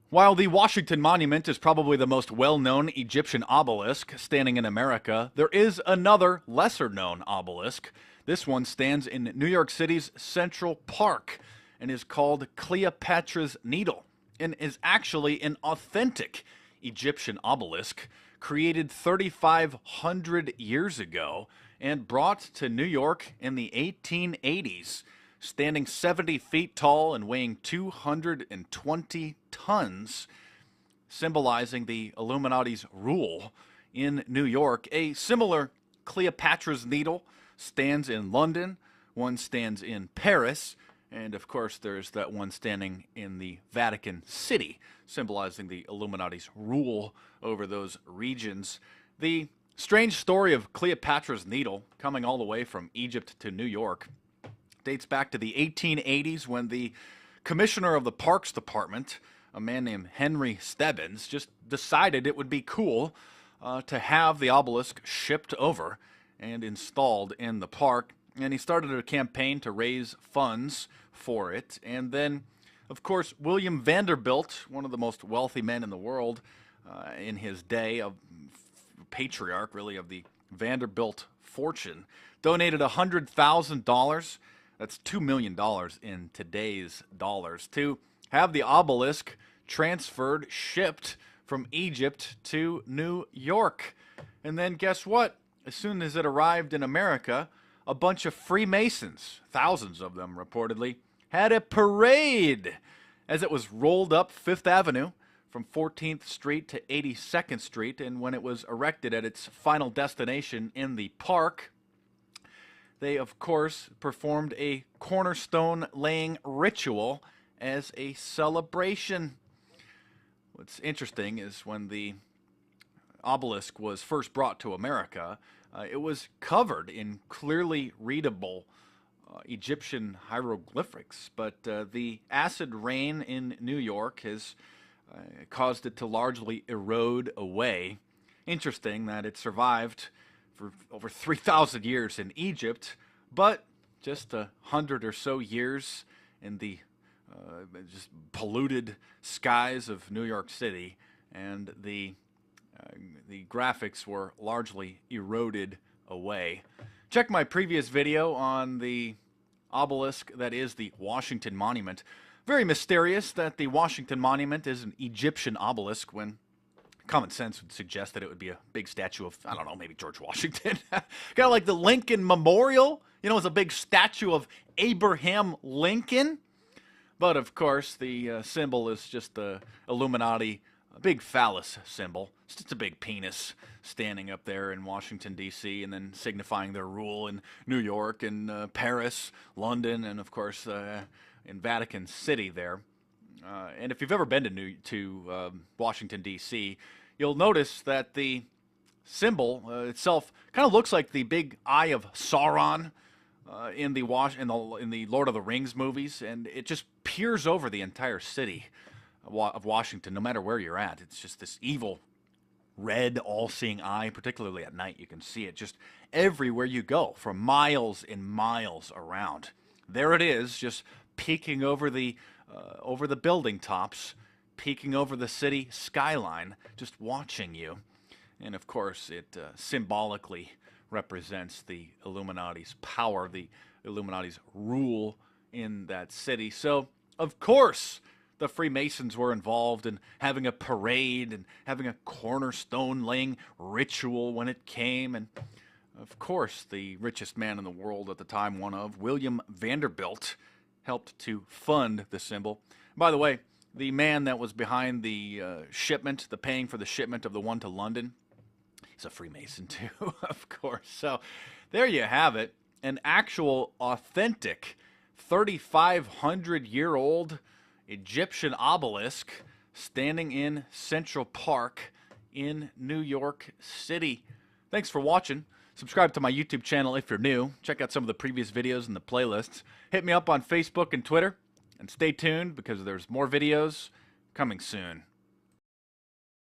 While the Washington Monument is probably the most well-known Egyptian obelisk standing in America, there is another lesser-known obelisk. This one stands in New York City's Central Park and is called Cleopatra's Needle and is actually an authentic Egyptian obelisk created 3,500 years ago and brought to New York in the 1880s, standing 70 feet tall and weighing 220 tons, symbolizing the Illuminati's rule in New York. A similar Cleopatra's Needle stands in London, one stands in Paris, and of course there's that one standing in the Vatican City, symbolizing the Illuminati's rule over those regions. The strange story of Cleopatra's Needle, coming all the way from Egypt to New York, dates back to the 1880s when the commissioner of the Parks Department, a man named Henry Stebbins, just decided it would be cool to have the obelisk shipped over and installed in the park. And he started a campaign to raise funds for it. And then, of course, William Vanderbilt, one of the most wealthy men in the world in his day, a patriarch really of the Vanderbilt fortune, donated $100,000. That's $2 million in today's dollars to have the obelisk transferred, shipped from Egypt to New York. And then guess what? As soon as it arrived in America, a bunch of Freemasons, thousands of them reportedly, had a parade as it was rolled up Fifth Avenue from 14th Street to 82nd Street. And when it was erected at its final destination in the park, they, of course, performed a cornerstone laying ritual as a celebration. What's interesting is when the obelisk was first brought to America, it was covered in clearly readable Egyptian hieroglyphics, but the acid rain in New York has caused it to largely erode away. Interesting that it survived for over 3,000 years in Egypt, but just 100 or so years in the just polluted skies of New York City, and the graphics were largely eroded away. Check my previous video on the obelisk that is the Washington Monument. Very mysterious that the Washington Monument is an Egyptian obelisk when common sense would suggest that it would be a big statue of, I don't know, maybe George Washington. Kind of like the Lincoln Memorial, you know, it's a big statue of Abraham Lincoln. But of course, the symbol is just the Illuminati, a big phallus symbol. It's just a big penis standing up there in Washington, D.C., and then signifying their rule in New York and Paris, London, and of course in Vatican City there. And if you've ever been to Washington, D.C., you'll notice that the symbol itself kind of looks like the big eye of Sauron in the Lord of the Rings movies, and it just peers over the entire city of Washington, no matter where you're at. It's just this evil, red, all-seeing eye. Particularly at night, you can see it just everywhere you go, for miles and miles around. There it is, just peeking over the building tops, peeking over the city skyline, just watching you. And of course, it symbolically represents the Illuminati's power, the Illuminati's rule in that city. So, of course, the Freemasons were involved in having a parade and having a cornerstone laying ritual when it came. And of course, the richest man in the world at the time, one of William Vanderbilt, helped to fund the symbol. By the way, the man that was behind the shipment, the paying for the shipment of the one to London, he's a Freemason too, of course. So there you have it, an actual authentic 3,500-year-old Egyptian obelisk standing in Central Park in New York City. Thanks for watching. Subscribe to my YouTube channel if you're new. Check out some of the previous videos in the playlists. Hit me up on Facebook and Twitter. And stay tuned because there's more videos coming soon.